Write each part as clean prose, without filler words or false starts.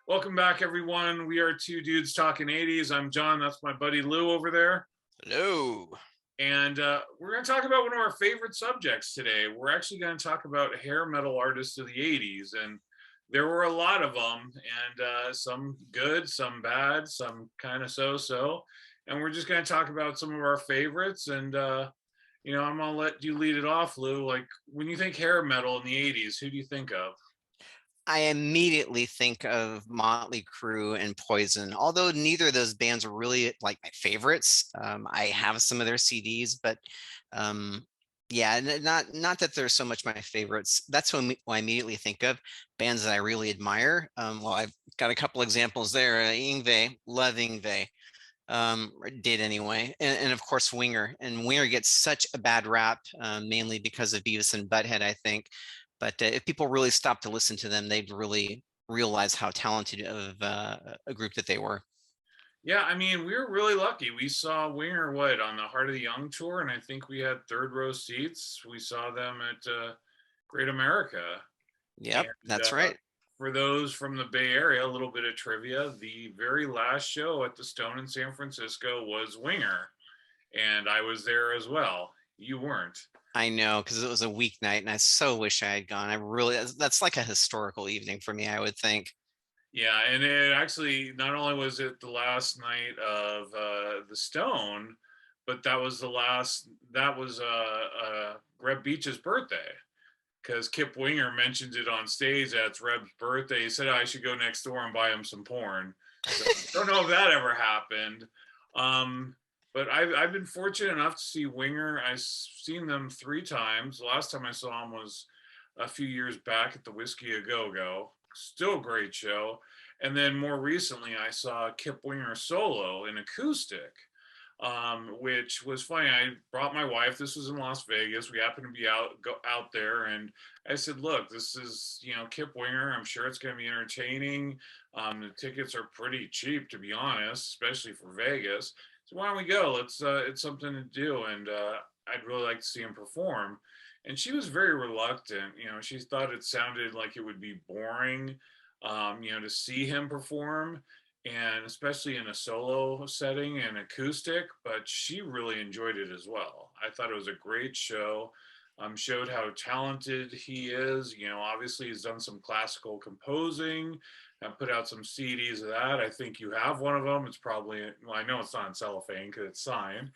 Welcome back, everyone. We are two dudes talking 80s. I'm John. That's my buddy Lou over there. Hello. And we're going to talk about one of our favorite subjects today. We're actually going to talk about hair metal artists of the 80s. And there were a lot of them, and some good, some bad, some kind of so so. And we're just going to talk about some of our favorites. And, I'm going to let you lead it off, Lou. Like, when you think hair metal in the 80s, who do you think of? I immediately think of Motley Crue and Poison, although neither of those bands are really like my favorites. I have some of their CDs, but yeah, not that they're so much my favorites. That's who I immediately think of, bands that I really admire. Well, I've got a couple examples there. Yngwie, love Yngwie, or did anyway, and of course Winger. And Winger gets such a bad rap, mainly because of Beavis and Butthead, I think. But if people really stopped to listen to them, they'd really realize how talented of a group that they were. Yeah, I mean, we were really lucky. We saw Winger what on the Heart of the Young tour, and I think we had third row seats. We saw them at Great America, Yep, and that's right. for those from the Bay Area, a little bit of trivia: the very last show at the Stone in San Francisco was Winger, and I was there as well. You weren't. I know, because it was a weeknight, and I so wish I had gone. I really, that's like a historical evening for me, I would think. Yeah, and it actually not only was it the last night of the Stone, but that was the last. That was Reb Beach's birthday because Kip Winger mentioned it on stage. That's Reb's birthday. He said I should go next door and buy him some porn. So don't know if that ever happened. Um, but I've been fortunate enough to see Winger. I've seen them 3 times. The last time I saw him was a few years back at the Whiskey A Go Go. Still a great show. And then more recently, I saw Kip Winger solo in acoustic, which was funny. I brought my wife. This was in Las Vegas. We happened to be out there, and I said, "Look, this is Kip Winger. I'm sure it's going to be entertaining. The tickets are pretty cheap, to be honest, especially for Vegas. So why don't we go? Let's. It's something to do, and I'd really like to see him perform." And she was very reluctant. She thought it sounded like it would be boring, to see him perform, and especially in a solo setting and acoustic, but she really enjoyed it as well. I thought it was a great show. Showed how talented he is. Obviously he's done some classical composing and put out some CDs of that. I think you have one of them. It's probably, well, I know it's not in cellophane because it's signed.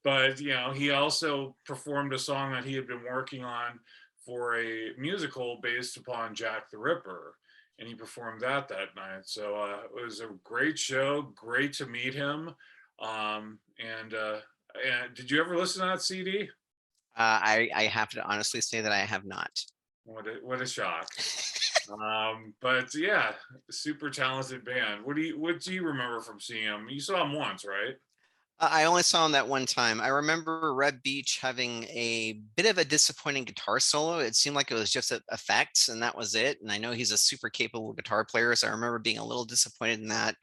But he also performed a song that he had been working on for a musical based upon Jack the Ripper, and he performed that night. So it was a great show. Great to meet him. And did you ever listen to that CD? I have to honestly say that I have not. What a shock. But yeah, super talented band. What do you remember from seeing him? You saw him once, right? I only saw him that one time. I remember Red Beach having a bit of a disappointing guitar solo. It seemed like it was just effects, and that was it. And I know he's a super capable guitar player, so I remember being a little disappointed in that.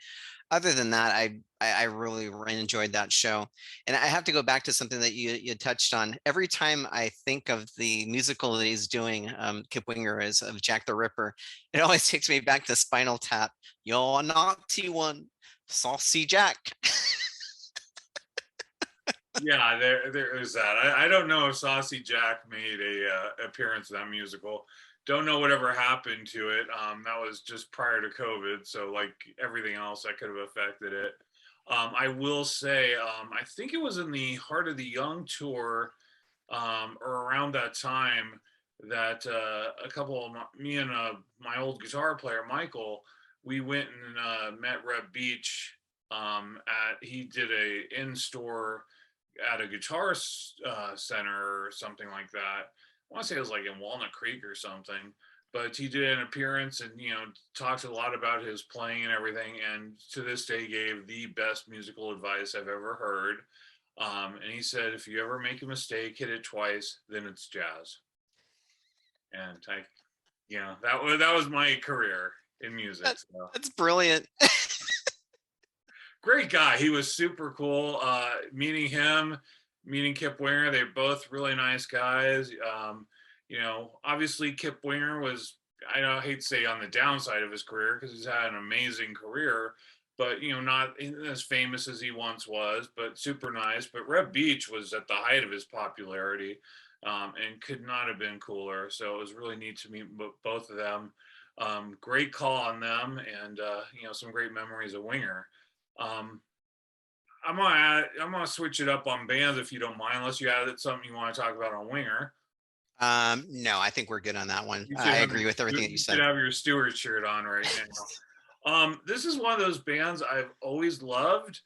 Other than that, I really enjoyed that show. And I have to go back to something that you touched on. Every time I think of the musical that he's doing, Kip Winger is, of Jack the Ripper, it always takes me back to Spinal Tap. You're a naughty one, saucy Jack. Yeah, there is that. I don't know if Saucy Jack made a appearance in that musical. Don't know whatever happened to it. That was just prior to COVID, so like everything else that could have affected it. I will say, I think it was in the Heart of the Young tour, or around that time, that a couple of me and my old guitar player Michael, we went and met Reb Beach. At He did a in-store at a guitar center or something like that. I want to say it was like in Walnut Creek or something. But he did an appearance and talked a lot about his playing and everything. And to this day, gave the best musical advice I've ever heard. And he said, if you ever make a mistake, hit it twice, then it's jazz. And that was my career in music. That, So that's brilliant. great guy. He was super cool. Meeting him, meeting Kip Winger, they're both really nice guys. Obviously Kip Winger was I hate to say on the downside of his career because he's had an amazing career, but not as famous as he once was, but super nice. But Reb Beach was at the height of his popularity, and could not have been cooler. So it was really neat to meet both of them. Great call on them, and some great memories of Winger. Um, I'm gonna switch it up on bands if you don't mind, unless you added something you want to talk about on Winger. No, I think we're good on that one. You should I have agree with everything that you you should said. have your Stewart shirt on right now. This is one of those bands I've always loved,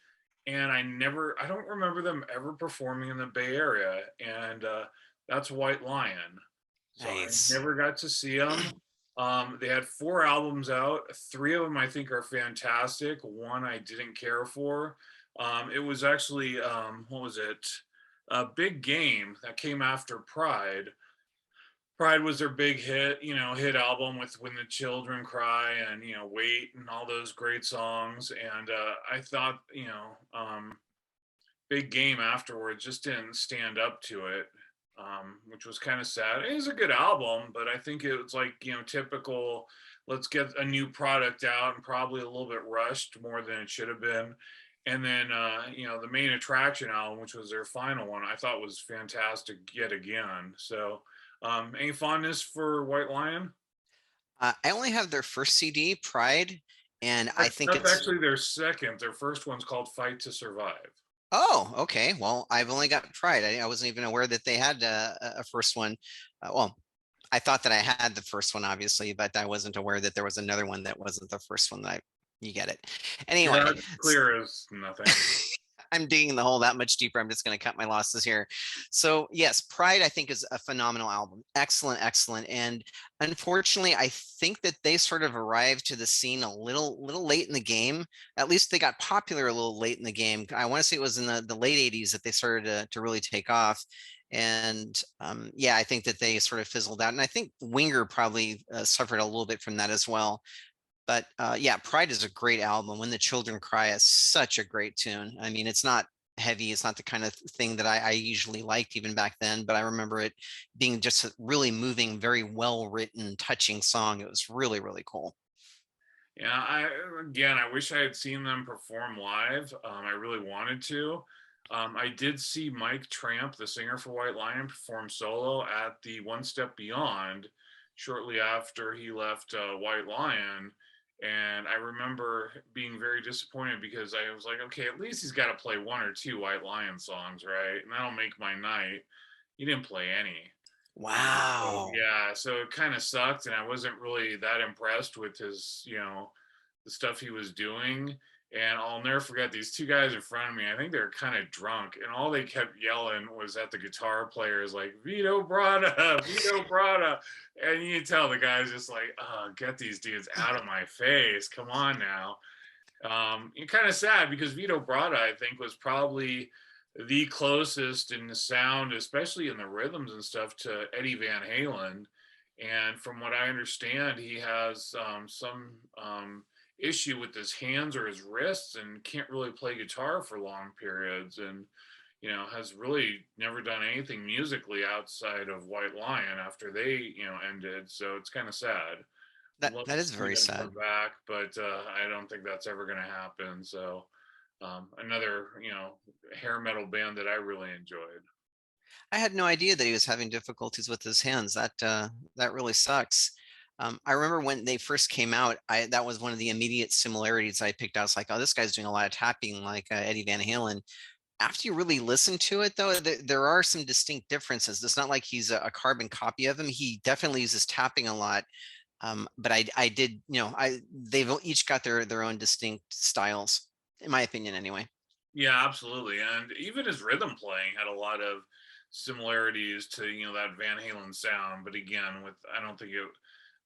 and I don't remember them ever performing in the Bay Area, and that's White Lion. So I Nice. never got to see them. They had 4 albums out. 3 of them I think are fantastic. One I didn't care for. It was actually what was it? A Big Game that came after Pride. Pride was their big hit, hit album with When the Children Cry and, Wait and all those great songs. And I thought, Big Game afterwards just didn't stand up to it, which was kind of sad. It is a good album, but I think it was like, typical, let's get a new product out and probably a little bit rushed more than it should have been. And then, the Main Attraction album, which was their final one, I thought was fantastic yet again. So, any fondness for White Lion? I only have their first CD, Pride, and I think That's it's. actually their second. Their first one's called Fight to Survive. Oh, okay. Well, I've only got Pride. I wasn't even aware that they had a first one. Well, I thought that I had the first one, obviously, but I wasn't aware that there was another one that wasn't the first one that you get it. Yeah, Anyway, it's clear as nothing. I'm digging the hole that much deeper. I'm just going to cut my losses here. So yes, Pride, I think, is a phenomenal album. Excellent, excellent. And unfortunately, I think that they sort of arrived to the scene a little late in the game. At least they got popular a little late in the game. I want to say it was in the late 80s that they started to really take off. And yeah, I think that they sort of fizzled out. And I think Winger probably suffered a little bit from that as well. But yeah, Pride is a great album. When the Children Cry is such a great tune. I mean, it's not heavy. It's not the kind of thing that I usually liked even back then, but I remember it being just a really moving, very well written, touching song. It was really, really cool. Yeah, I wish I had seen them perform live. I really wanted to. I did see Mike Tramp, the singer for White Lion, perform solo at the One Step Beyond shortly after he left White Lion. And I remember being very disappointed because I was like, okay, at least he's got to play 1 or 2 White Lion songs, right? And that'll make my night. He didn't play any. So, Wow. yeah, so it kind of sucked, and I wasn't really that impressed with his, the stuff he was doing. And I'll never forget these 2 guys in front of me. I think they were kind of drunk, and all they kept yelling was at the guitar players, like Vito Bratta, Vito Bratta, and you can tell the guys just like, oh, get these dudes out of my face, come on now. It's kind of sad because Vito Bratta, I think, was probably the closest in the sound, especially in the rhythms and stuff, to Eddie Van Halen. And from what I understand, he has some issue with his hands or his wrists and can't really play guitar for long periods. And has really never done anything musically outside of White Lion after they ended. So it's kind of sad. Would love That to is see very them come sad. back, but I don't think that's ever going to happen. So another hair metal band that I really enjoyed. I had no idea that he was having difficulties with his hands. That really sucks. I remember when they first came out, I that was one of the immediate similarities I picked out. It's like, oh, this guy's doing a lot of tapping like Eddie Van Halen. After you really listen to it, though, there are some distinct differences. It's not like he's a carbon copy of him. He definitely uses tapping a lot. But I did, they've each got their own distinct styles, in my opinion, anyway. Yeah, absolutely. And even his rhythm playing had a lot of similarities to that Van Halen sound. But again, with I don't think it.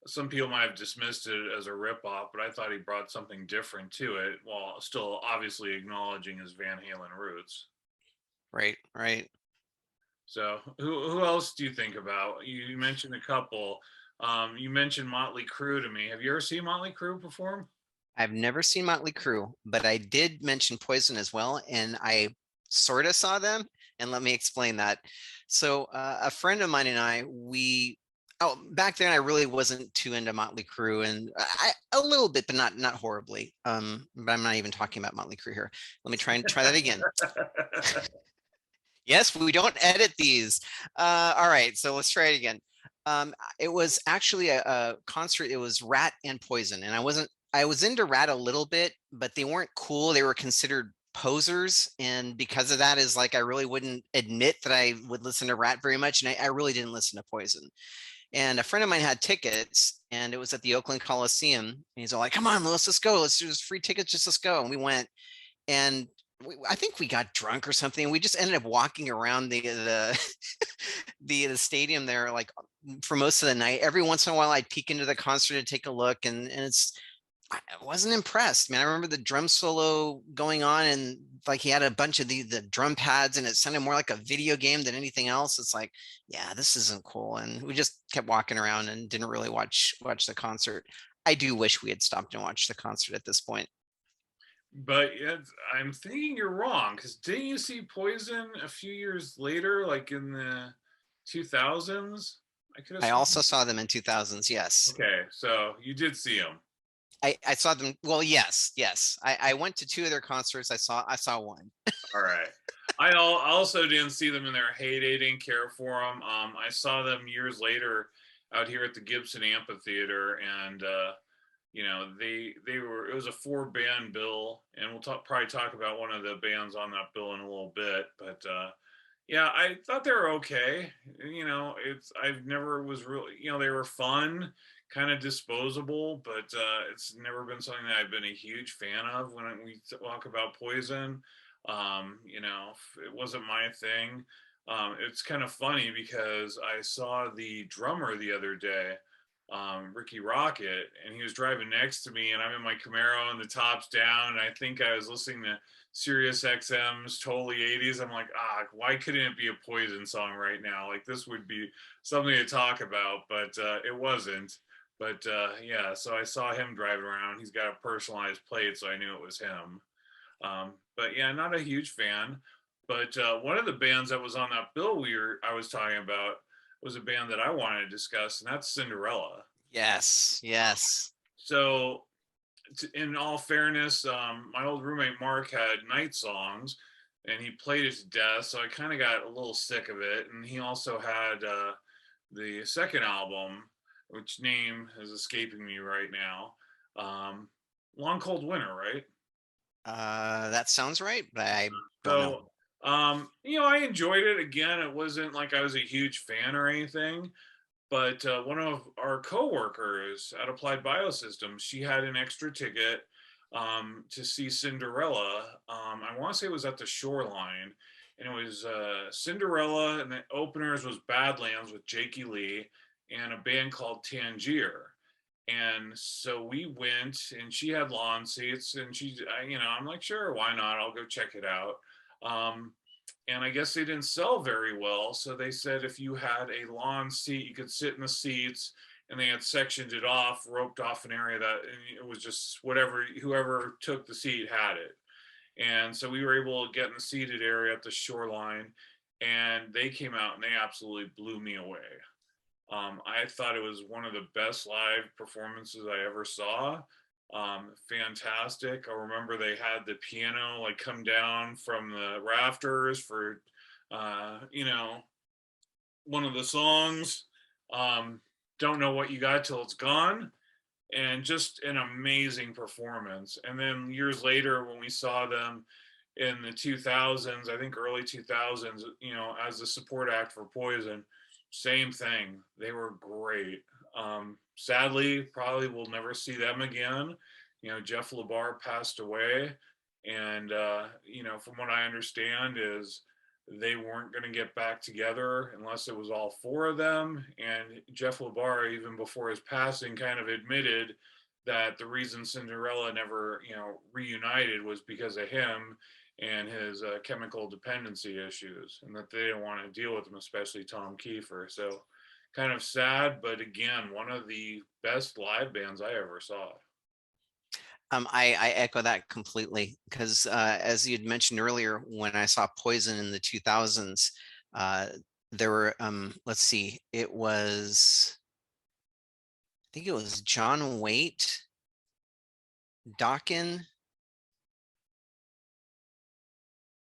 Some people might have dismissed it as a ripoff, but I thought he brought something different to it while still obviously acknowledging his Van Halen roots. Right, right. So, who else do you think about? You mentioned a couple. You mentioned Motley Crue to me. Have you ever seen Motley Crue perform? I've never seen Motley Crue, but I did mention Poison as well, and I sort of saw them. And let me explain that. So, a friend of mine and I, we Oh, back then I really wasn't too into Motley Crue, and a little bit, but not horribly. But I'm not even talking about Motley Crue here. Let me try that again. Yes, we don't edit these. All right, so let's try it again. It was actually a concert. It was Rat and Poison, and I was into Rat a little bit, but they weren't cool. They were considered posers, and because of that, is like I really wouldn't admit that I would listen to Rat very much, and I really didn't listen to Poison. And a friend of mine had tickets, and it was at the Oakland Coliseum. And he's all like, "Come on, let's just go. Let's do free tickets. Just let's go." And we went, and I think we got drunk or something. We just ended up walking around the stadium there, like for most of the night. Every once in a while, I'd peek into the concert to take a look, and I wasn't impressed, man. I remember the drum solo going on, and like he had a bunch of the drum pads, and it sounded more like a video game than anything else. It's like, yeah, this isn't cool. And we just kept walking around and didn't really watch the concert. I do wish we had stopped and watched the concert at this point. But I'm thinking you're wrong because didn't you see Poison a few years later, like in the 2000s? I could have I sworn. also saw them in 2000s. Yes. Okay, so you did see him. I saw them. Well, yes. I went to two of their concerts. I saw one. All right. Also didn't see them in their heyday. Didn't care for them. I saw them years later out here at the Gibson Amphitheater, and they were. It was a four-band bill, and we'll probably talk about one of the bands on that bill in a little bit. But yeah, I thought they were okay. I've never was really they were fun, kind of disposable, but it's never been something that I've been a huge fan of when we talk about Poison. It wasn't my thing. It's kind of funny because I saw the drummer the other day, Ricky Rocket, and he was driving next to me, and I'm in my Camaro and the top's down, and I think I was listening to Sirius XM's Totally 80s. I'm like, why couldn't it be a Poison song right now? Like this would be something to talk about, but it wasn't. But yeah, so I saw him driving around. He's got a personalized plate, so I knew it was him. But yeah, not a huge fan. But one of the bands that was on that bill I was talking about was a band that I wanted to discuss, and that's Cinderella. Yes. So, in all fairness, my old roommate Mark had night songs, and he played it to death. So I kind of got a little sick of it. And he also had the second album, which name is escaping me right now. Long Cold Winter, right? That sounds right, but I don't know. So, I enjoyed it. Again, it wasn't like I was a huge fan or anything, but one of our coworkers at Applied Biosystems, she had an extra ticket to see Cinderella. I want to say it was at the Shoreline, and it was Cinderella, and the openers was Badlands with Jakey Lee and a band called Tangier. And so we went, and she had lawn seats, and I'm like, sure, why not? I'll go check it out. Um, and I guess they didn't sell very well. So they said if you had a lawn seat, you could sit in the seats, and they had sectioned it off, roped off an area that it was just whatever, whoever took the seat had it. And so we were able to get in the seated area at the Shoreline, and they came out and they absolutely blew me away. I thought it was one of the best live performances I ever saw. Fantastic. I remember they had the piano like come down from the rafters for, uh, you know, one of the songs. Don't know what you got till it's gone. And just an amazing performance. And then years later, when we saw them in the 2000s, I think early 2000s, as the support act for Poison, same thing. They were great. Sadly, probably we'll never see them again. Jeff LeBar passed away, and from what I understand, is they weren't going to get back together unless it was all four of them. And Jeff LeBar, even before his passing, kind of admitted that the reason Cinderella never, reunited was because of him and his chemical dependency issues, and that they didn't want to deal with him, especially Tom Kiefer. So, kind of sad, but again, one of the best live bands I ever saw. I echo that completely because, as you had mentioned earlier, when I saw Poison in the 2000s, there were, let's see, it was think it was John Waite, Dawkins.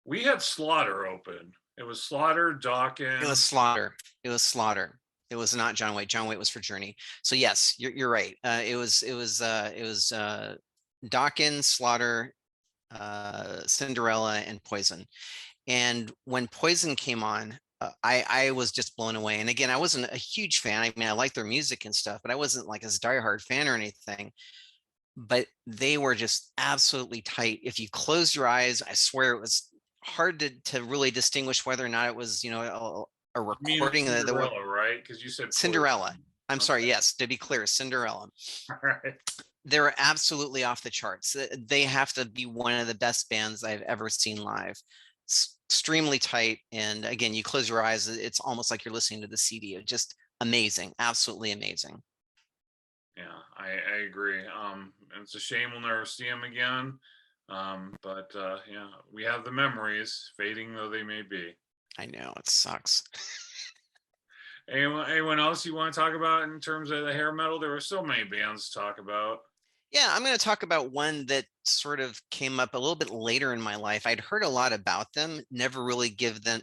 We had Slaughter open. It was Slaughter, It was Dawkins. Slaughter. It was Slaughter. It was not John Waite. John Waite was for Journey. So yes, you're right. It was Dawkins, Slaughter, Cinderella, and Poison. And when Poison came on, I was just blown away. And again, I wasn't a huge fan. I mean, I like their music and stuff, but I wasn't like a diehard fan or anything. But they were just absolutely tight. If you close your eyes, I swear it was hard to really distinguish whether or not it was, a You mean recording that were Cinderella, right? Because you said Poison. Cinderella. I'm sorry, Okay. yes, to be clear, Cinderella. All right. They were absolutely off the charts. They have to be one of the best bands I've ever seen live. Extremely tight. And again, you close your eyes, it's almost like you're listening to the CD. It's just amazing, absolutely amazing. Yeah, I agree. It's a shame we'll never see him again. But yeah, we have the memories, fading though they may be. I know it sucks. Anyone else you want to talk about in terms of the hair metal? There were so many bands to talk about. Yeah, I'm going to talk about one that sort of came up a little bit later in my life. I'd heard a lot about them, never really given them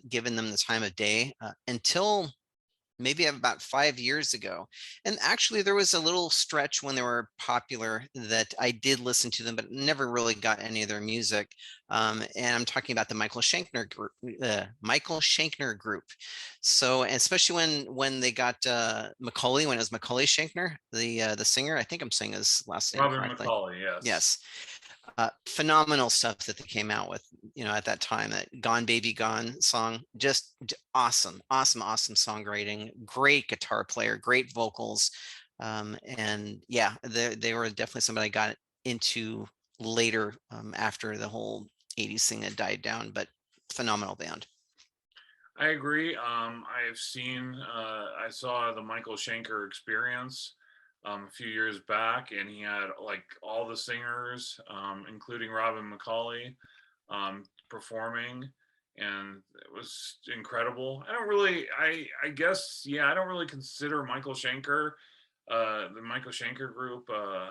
the time of day until maybe about 5 years ago. And actually, there was a little stretch when they were popular that I did listen to them, but never really got any of their music. And I'm talking about the Michael Shankner group. So, especially when they got Macaulay, when it was Macaulay Shankner, the singer. I think I'm saying his last name Robin correctly. McCauley, yes. Yes, phenomenal stuff that they came out with, at that time. That Gone Baby Gone song, just awesome, awesome, awesome songwriting, great guitar player, great vocals. And yeah, they were definitely somebody I got into later, after the whole 80s thing had died down, but phenomenal band. I agree. I saw the Michael Schenker experience a few years back, and he had like all the singers, including Robin McCauley, performing, and it was incredible. I guess, yeah, I don't really consider Michael Schenker, the Michael Schenker group, a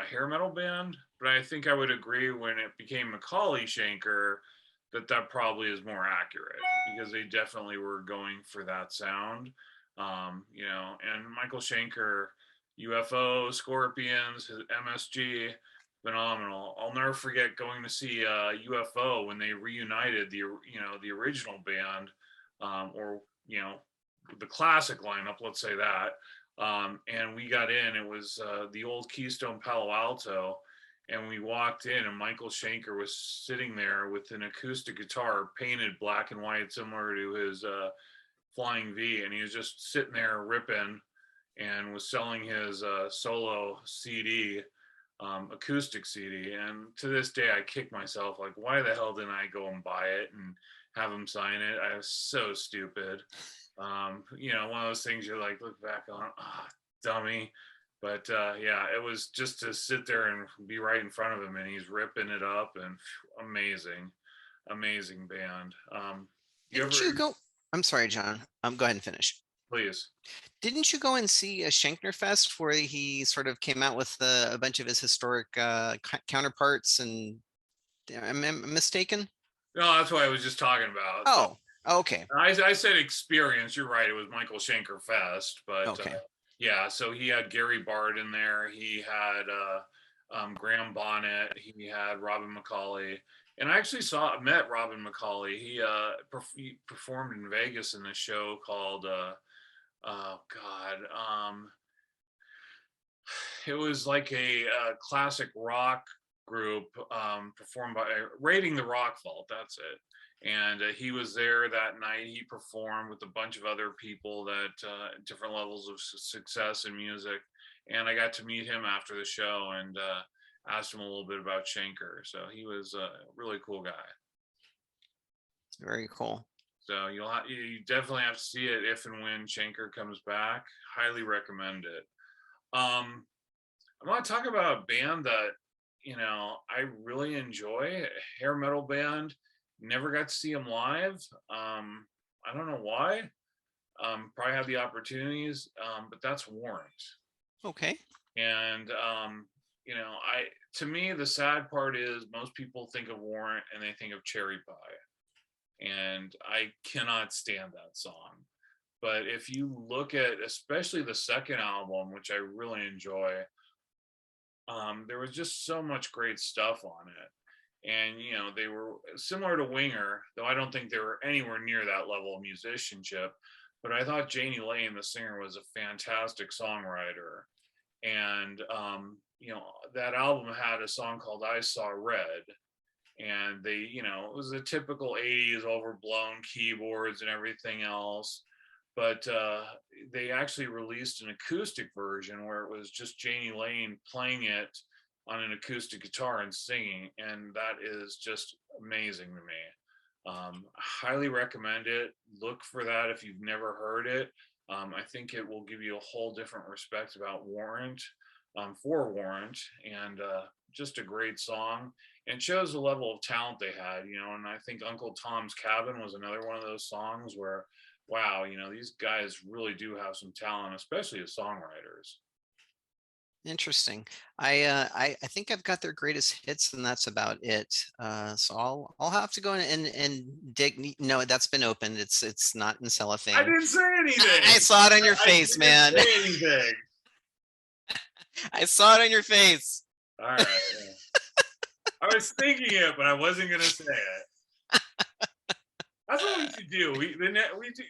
hair metal band, but I think I would agree when it became Macaulay Schenker that probably is more accurate because they definitely were going for that sound. And Michael Schenker, UFO, Scorpions, MSG, phenomenal. I'll never forget going to see UFO when they reunited the original band, or the classic lineup. Let's say that. And we got in. It was the old Keystone Palo Alto, and we walked in, and Michael Shanker was sitting there with an acoustic guitar painted black and white, similar to his Flying V, and he was just sitting there ripping, and was selling his solo CD, acoustic CD. And to this day, I kick myself like, why the hell didn't I go and buy it and have him sign it? I was so stupid. One of those things you're like, look back on, dummy. But yeah, it was just to sit there and be right in front of him, and he's ripping it up, and amazing, amazing band. You Didn't ever, you go? I'm sorry, John. Go ahead and finish. please? Didn't you go and see a Shankner Fest where he sort of came out with a bunch of his historic counterparts? And am I mistaken? No, that's what I was just talking about. Oh, okay, I said experience. You're right. It was Michael Schenker Fest, but okay. yeah. So he had Gary Bard in there. He had Graham Bonnet. He had Robin McCauley, and I actually met Robin McCauley. He performed in Vegas in this show called oh God, it was like a classic rock group, performed by Raiding the Rock Vault. That's it. And he was there that night. He performed with a bunch of other people that different levels of success in music. And I got to meet him after the show and asked him a little bit about Shanker. So he was a really cool guy. It's very cool. So you definitely have to see it if and when Shanker comes back. Highly recommend it. I want to talk about a band that I really enjoy, a hair metal band. Never got to see them live. I don't know why. Probably have the opportunities, but that's Warrant. Okay. And I to me the sad part is most people think of Warrant and they think of Cherry Pie, and I cannot stand that song. But if you look at especially the second album, which I really enjoy, there was just so much great stuff on it. And they were similar to Winger, though I don't think they were anywhere near that level of musicianship. But I thought Janie Lane, the singer, was a fantastic songwriter. And that album had a song called I Saw Red, and it was a typical 80s overblown keyboards and everything else. But they actually released an acoustic version where it was just Janie Lane playing it on an acoustic guitar and singing, and that is just amazing to me. Highly recommend it. Look for that if you've never heard it. I think it will give you a whole different respect about Warrant, for Warrant, and just a great song, and shows the level of talent they had. And I think Uncle Tom's Cabin was another one of those songs where, wow, these guys really do have some talent, especially as songwriters. Interesting. I think I've got their greatest hits, and that's about it. So I'll have to go and dig. No, that's been opened. It's not in I cellophane. didn't say I anything. saw it on your I face, didn't man. say anything. I saw it on your face. All right. I was thinking it, but I wasn't going to say it. That's what we should do. We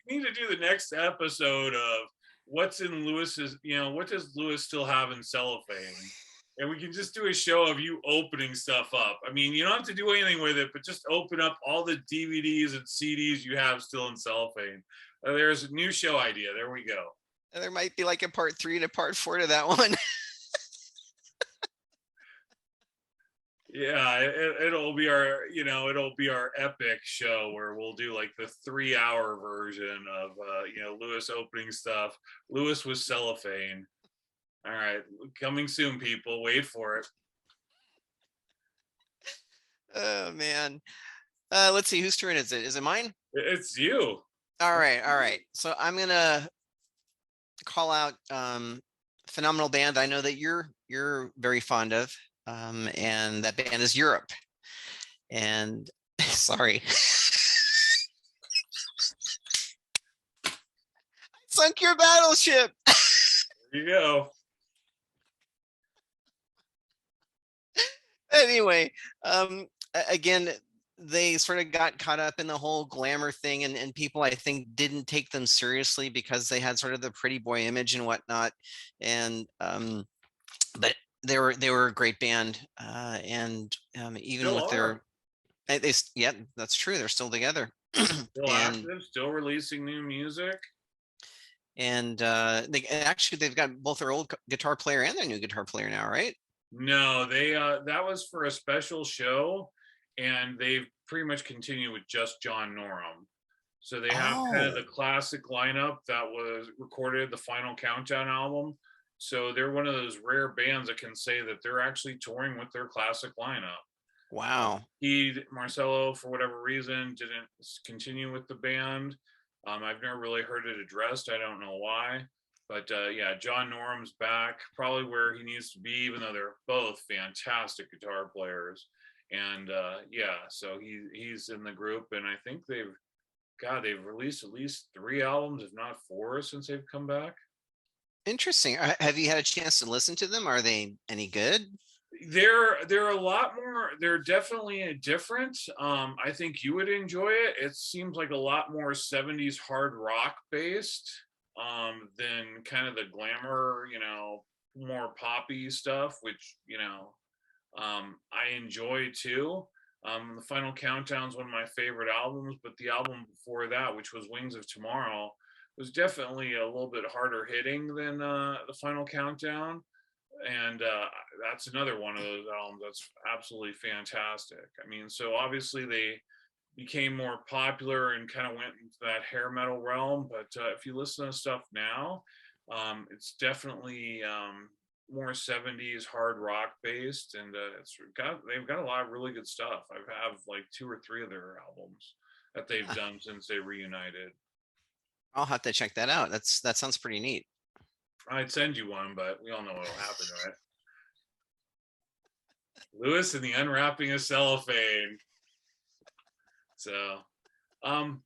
need to do the next episode of what's in Lewis's. What does Lewis still have in cellophane? And we can just do a show of you opening stuff up. I mean, you don't have to do anything with it, but just open up all the DVDs and CDs you have still in cellophane. There's a new show idea. There we go. There might be like a part 3 and a part 4 to that one. Yeah, it'll be our epic show where we'll do like the 3-hour version of Lewis opening stuff. Lewis with cellophane. All right, coming soon, people. Wait for it. Oh man. Let's see, whose turn is it? Is it mine? It's you. All right. So I'm gonna call out phenomenal band I know that you're very fond of, and that band is Europe. And sorry, sunk your battleship. There you go. Anyway, again, they sort of got caught up in the whole glamour thing, and people, I think, didn't take them seriously because they had sort of the pretty boy image and whatnot. And but they were a great band, and even Still with are. yeah, that's true, they're still together. Still and active. Still releasing new music. they've got both their old guitar player and their new guitar player now, right? No, they that was for a special show, and they've pretty much continued with just John Norum. So they have kind of Oh, the classic lineup that was recorded the Final Countdown album. So they're one of those rare bands that can say that they're actually touring with their classic lineup. wow. Marcelo, for whatever reason, didn't continue with the band. I've never really heard it addressed. I don't know why. But yeah, John Norum's back, probably where he needs to be, even though they're both fantastic guitar players. And yeah, so he's in the group, and I think they've released at least 3 albums, if not 4, since they've come back. Interesting. Have you had a chance to listen to them? Are they any good? They're a lot more. They're definitely different. I think you would enjoy it. It seems like a lot more 70s hard rock based, than kind of the glamour, more poppy stuff, which I enjoy too. The Final Countdown is one of my favorite albums, but the album before that, which was Wings of Tomorrow, was definitely a little bit harder hitting than the Final Countdown. And that's another one of those albums that's absolutely fantastic. I mean, so obviously they became more popular and kind of went into that hair metal realm. But if you listen to stuff now, it's definitely more 70s hard rock based, and they've got a lot of really good stuff. I have like 2 or 3 of their albums that they've done since they reunited. I'll have to check that out. That sounds pretty neat. I'd send you one, but we all know what'll happen, right? Lewis and the Unwrapping of Cellophane. So, um,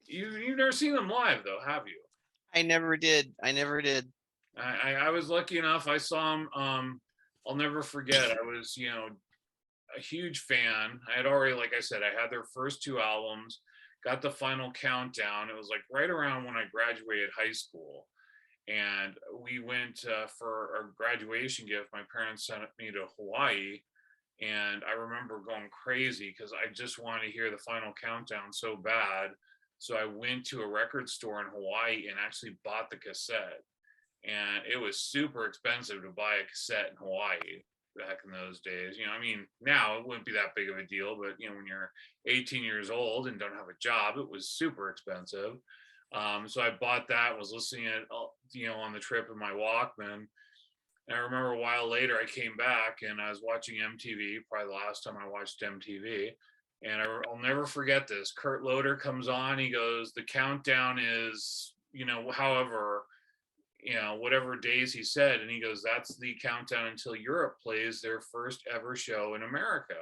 you've never seen them live though, have you? I never did. I never did. I was lucky enough. I saw them. I'll never forget. I was, a huge fan. I had already, like I said, I had their first two albums, got the Final Countdown. It was like right around when I graduated high school. And we went for our graduation gift. My parents sent me to Hawaii. And I remember going crazy because I just wanted to hear the Final Countdown so bad. So I went to a record store in Hawaii and actually bought the cassette. And it was super expensive to buy a cassette in Hawaii back in those days. I mean, now it wouldn't be that big of a deal, but when you're 18 years old and don't have a job, it was super expensive. So I bought that, was listening it, on the trip in my Walkman. And I remember a while later, I came back and I was watching MTV, probably the last time I watched MTV. And I'll never forget this. Kurt Loder comes on. He goes, "The countdown is, however, whatever days he said." And he goes, "That's the countdown until Europe plays their first ever show in America."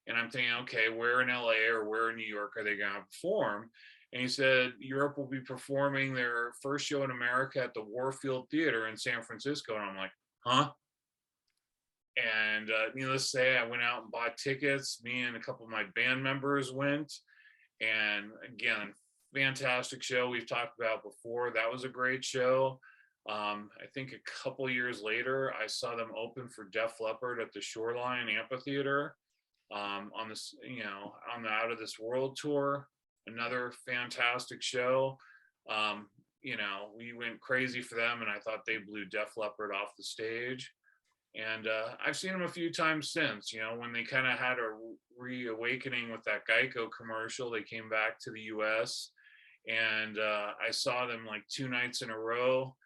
And I'm thinking, okay, where in LA or where in New York are they going to perform? And he said, Europe will be performing their first show in America at the Warfield Theater in San Francisco. And I'm like, huh? And needless to say, I went out and bought tickets. Me and a couple of my band members went. And again, fantastic show we've talked about before. That was a great show. I think a couple years later, I saw them open for Def Leppard at the Shoreline Amphitheater on this, on the Out of This World tour. Another fantastic show. We went crazy for them, and I thought they blew Def Leppard off the stage. And I've seen them a few times since, when they kind of had a reawakening with that Geico commercial. They came back to the US, and I saw them like two nights in a row.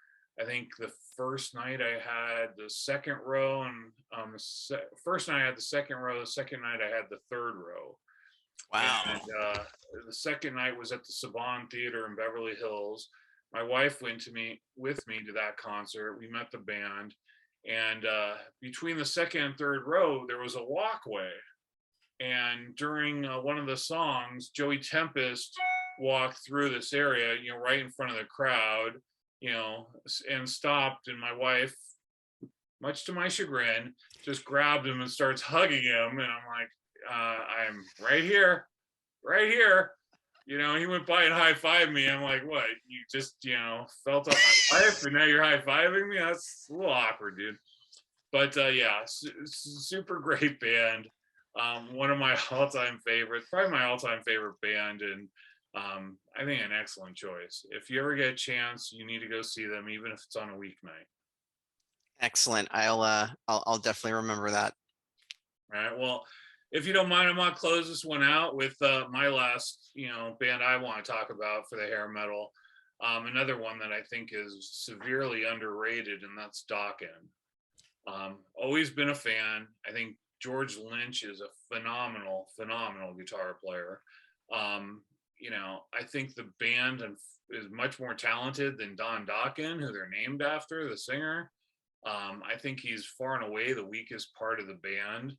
I think the first night I had the second row, and first night I had the second row, the second night I had the third row. And Wow. the second night was at the Saban Theater in Beverly Hills. My wife went with me to that concert. We met the band, and between the second and third row, there was a walkway. And during one of the songs, Joey Tempest walked through this area, right in front of the crowd, and stopped. And my wife, much to my chagrin, just grabbed him and starts hugging him. And I'm like, I'm right here, right here. He went by and high-fived me. I'm like, what? You just, felt up my wife and now you're high-fiving me? That's a little awkward, dude. But yeah, super great band. One of my all-time favorites, probably my all-time favorite band. And I think an excellent choice. If you ever get a chance, you need to go see them, even if it's on a weeknight. Excellent. I'll definitely remember that. All right. Well, if you don't mind, I'm gonna close this one out with my last, band I want to talk about for the hair metal. Another one that I think is severely underrated, and that's Dokken. Always been a fan. I think George Lynch is a phenomenal, phenomenal guitar player. I think the band is much more talented than Don Dokken, who they're named after, the singer. I think he's far and away the weakest part of the band.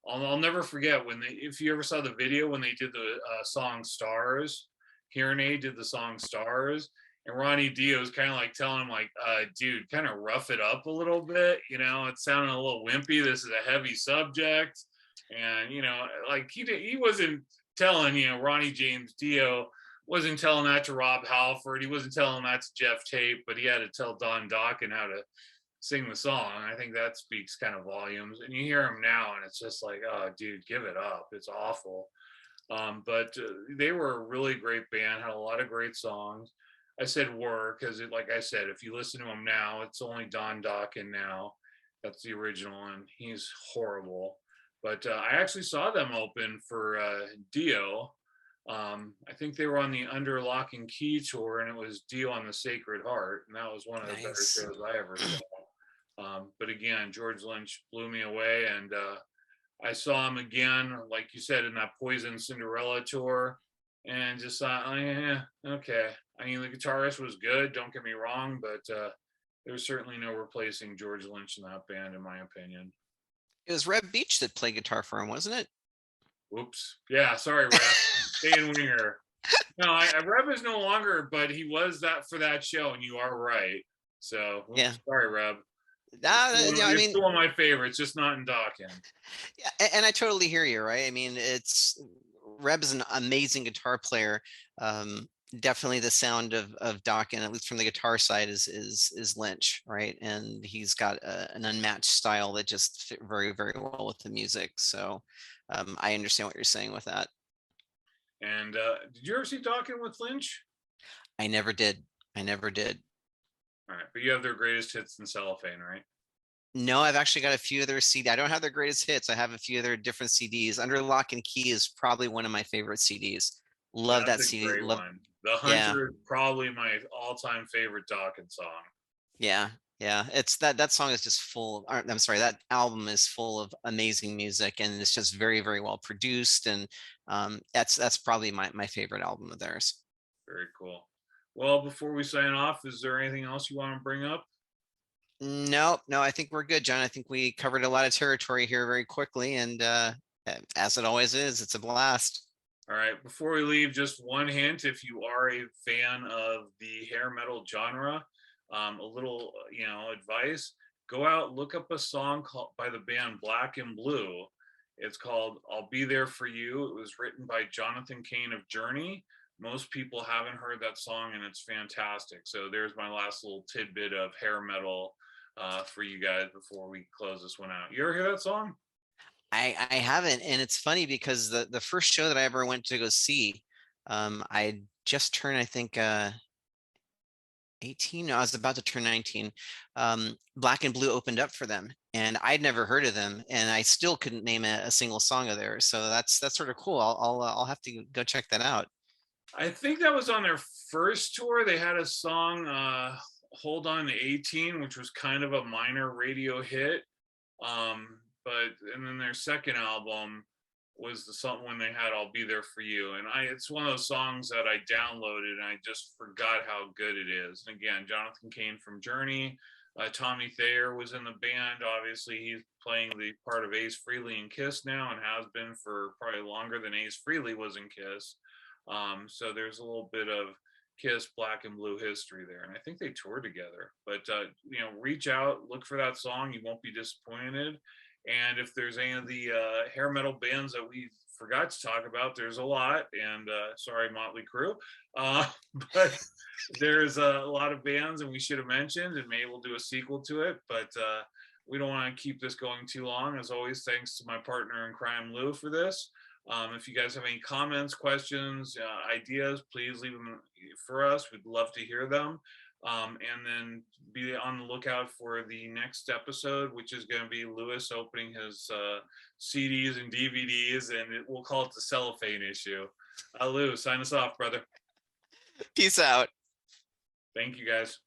I'll never forget if you ever saw the video when they did the song Stars, Hearing did the song Stars, and Ronnie Dio was kind of like telling him, like, dude, kind of rough it up a little bit. It sounded a little wimpy. This is a heavy subject. And, like he wasn't telling, Ronnie James Dio wasn't telling that to Rob Halford. He wasn't telling that to Jeff Tate, but he had to tell Don Dokken how to sing the song. I think that speaks kind of volumes. And you hear him now, and it's just like, oh, dude, give it up. It's awful. But they were a really great band, had a lot of great songs. I said were because, like I said, if you listen to them now, it's only Don Dokken now. That's the original, and he's horrible. But I actually saw them open for Dio. I think they were on the Under Lock and Key tour, and it was Dio on the Sacred Heart, and that was one of the better Nice. shows I ever saw. But again, George Lynch blew me away, and I saw him again, like you said, in that Poison Cinderella tour, and just thought, oh yeah, okay. I mean, the guitarist was good, don't get me wrong, but there's certainly no replacing George Lynch in that band, in my opinion. It was Reb Beach that played guitar for him, wasn't it? Whoops. Yeah, sorry, Reb. Dan Winger. No, Reb is no longer, but he was that for that show, and you are right. So, Yeah. sorry, Reb. I You're mean, still one of my favorites, just not in Dawkins. yeah, and I totally hear you, right? I mean, Reb is an amazing guitar player. Definitely the sound of Dokken, at least from the guitar side, is Lynch, right? And he's got an unmatched style that just fit very, very well with the music. So I understand what you're saying with that. And did you ever see Dawkins with Lynch? I never did. I never did. All right, but you have their greatest hits in cellophane, right? No, I've actually got a few of their CD. I don't have their greatest hits. I have a few of their different CDs. Under Lock and Key is probably one of my favorite CDs. Love That's that a CD. great Love, one. The yeah, Hunter is probably my all-time favorite Dawkins song. yeah, yeah. It's that song is just full. I'm sorry, that album is full of amazing music, and it's just very, very well produced. And that's probably my favorite album of theirs. Very cool. Well, before we sign off, is there anything else you want to bring up? No, no, I think we're good, John. I think we covered a lot of territory here very quickly, and as it always is, it's a blast. All right, before we leave, just one hint: if you are a fan of the hair metal genre, a little advice: go out, look up a song called by the band Black and Blue. It's called "I'll Be There for You." It was written by Jonathan Cain of Journey. Most people haven't heard that song, and it's fantastic. So there's my last little tidbit of hair metal for you guys before we close this one out. You ever hear that song? I haven't, and it's funny because the first show that I ever went to go see, I just turned, I think, 18. No, I was about to turn 19. Black and Blue opened up for them, and I'd never heard of them, and I still couldn't name a single song of theirs. So that's sort of cool. I'll have to go check that out. I think that was on their first tour. They had a song, "Hold On to 18," which was kind of a minor radio hit. But and then their second album was the song when they had "I'll Be There for You," and it's one of those songs that I downloaded and I just forgot how good it is. And again, Jonathan Cain from Journey, Tommy Thayer was in the band. Obviously, he's playing the part of Ace Frehley in Kiss now, and has been for probably longer than Ace Frehley was in Kiss. So there's a little bit of Kiss Black and Blue history there, and I think they toured together. But reach out, look for that song. You won't be disappointed. And if there's any of the hair metal bands that we forgot to talk about, there's a lot. And sorry, Motley Crue, but there's a lot of bands, and we should have mentioned, and maybe we'll do a sequel to it. But we don't want to keep this going too long. As always, thanks to my partner in crime, Lou, for this. If you guys have any comments, questions, ideas, please leave them for us. We'd love to hear them. And then be on the lookout for the next episode, which is going to be Lewis opening his CDs and DVDs, and we'll call it the cellophane issue. Lou, sign us off, brother. Peace out. Thank you, guys.